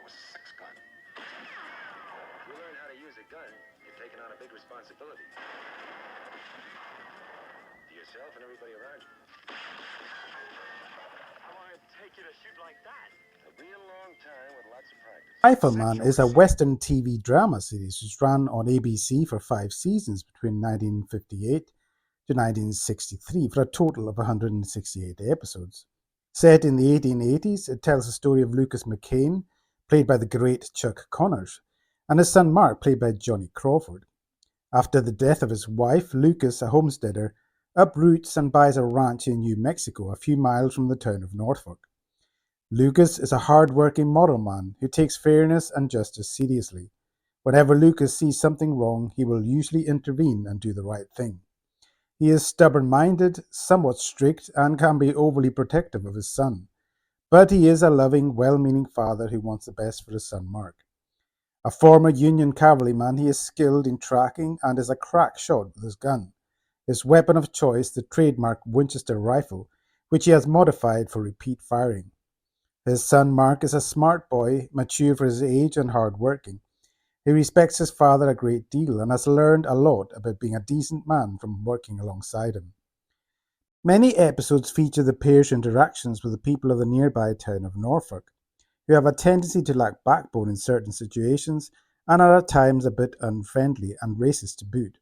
Six-gun. If you learn how to use a gun, you're taking on a big responsibility. To yourself and everybody around you. How long did it take you to shoot like that? A real long time with lots of practice. Rifleman is a Western TV drama series which ran on ABC for 5 seasons between 1958 to 1963 for a total of 168 episodes. Set in the 1880s, it tells the story of Lucas McCain, played by the great Chuck Connors, and his son Mark, played by Johnny Crawford. After the death of his wife, Lucas, a homesteader, uproots and buys a ranch in New Mexico, a few miles from the town of Norfolk. Lucas is a hard-working model man who takes fairness and justice seriously. Whenever Lucas sees something wrong, he will usually intervene and do the right thing. He is stubborn-minded, somewhat strict, and can be overly protective of his son. But he is a loving, well-meaning father who wants the best for his son Mark. A former Union cavalryman, he is skilled in tracking and is a crack shot with his gun. His weapon of choice, the trademark Winchester rifle, which he has modified for repeat firing. His son Mark is a smart boy, mature for his age and hard-working. He respects his father a great deal and has learned a lot about being a decent man from working alongside him. Many episodes feature the pair's interactions with the people of the nearby town of Norfolk, who have a tendency to lack backbone in certain situations and are at times a bit unfriendly and racist to boot.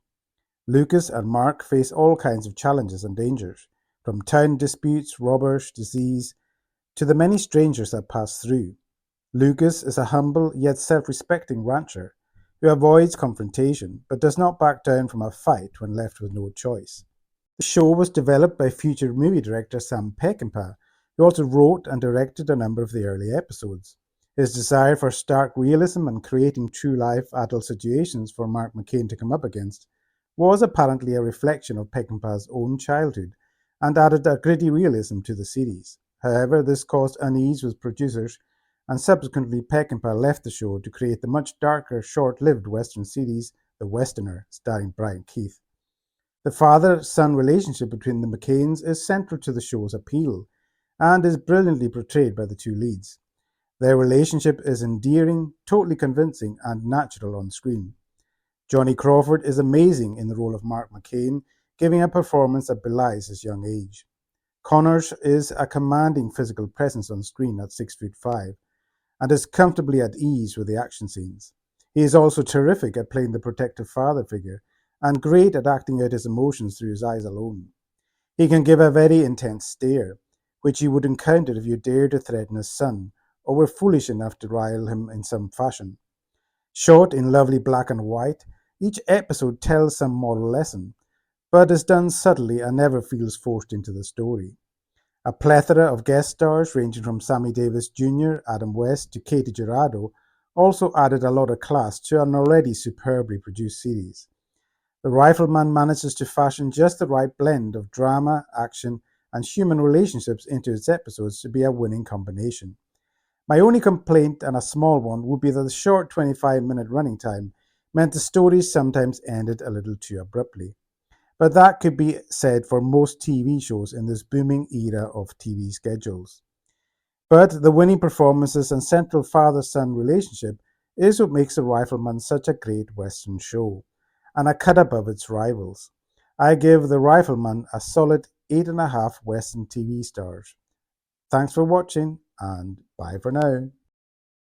Lucas and Mark face all kinds of challenges and dangers, from town disputes, robbers, disease, to the many strangers that pass through. Lucas is a humble yet self-respecting rancher who avoids confrontation but does not back down from a fight when left with no choice. The show was developed by future movie director Sam Peckinpah, who also wrote and directed a number of the early episodes. His desire for stark realism and creating true-life adult situations for Mark McCain to come up against was apparently a reflection of Peckinpah's own childhood and added a gritty realism to the series. However, this caused unease with producers, and subsequently Peckinpah left the show to create the much darker, short-lived Western series The Westerner, starring Brian Keith. The father-son relationship between the McCains is central to the show's appeal, and is brilliantly portrayed by the two leads. Their relationship is endearing, totally convincing, and natural on screen. Johnny Crawford is amazing in the role of Mark McCain, giving a performance that belies his young age. Connors is a commanding physical presence on screen at 6'5", and is comfortably at ease with the action scenes. He is also terrific at playing the protective father figure, and great at acting out his emotions through his eyes alone. He can give a very intense stare, which you would encounter if you dared to threaten his son, or were foolish enough to rile him in some fashion. Shot in lovely black and white, each episode tells some moral lesson, but is done subtly and never feels forced into the story. A plethora of guest stars ranging from Sammy Davis Jr., Adam West to Katie Gerardo also added a lot of class to an already superbly produced series. The Rifleman manages to fashion just the right blend of drama, action, and human relationships into its episodes to be a winning combination. My only complaint, and a small one, would be that the short 25-minute running time meant the stories sometimes ended a little too abruptly. But that could be said for most TV shows in this booming era of TV schedules. But the winning performances and central father-son relationship is what makes The Rifleman such a great Western show, and a cut above its rivals. I give The Rifleman a solid 8.5 Western TV stars. Thanks for watching, and bye for now.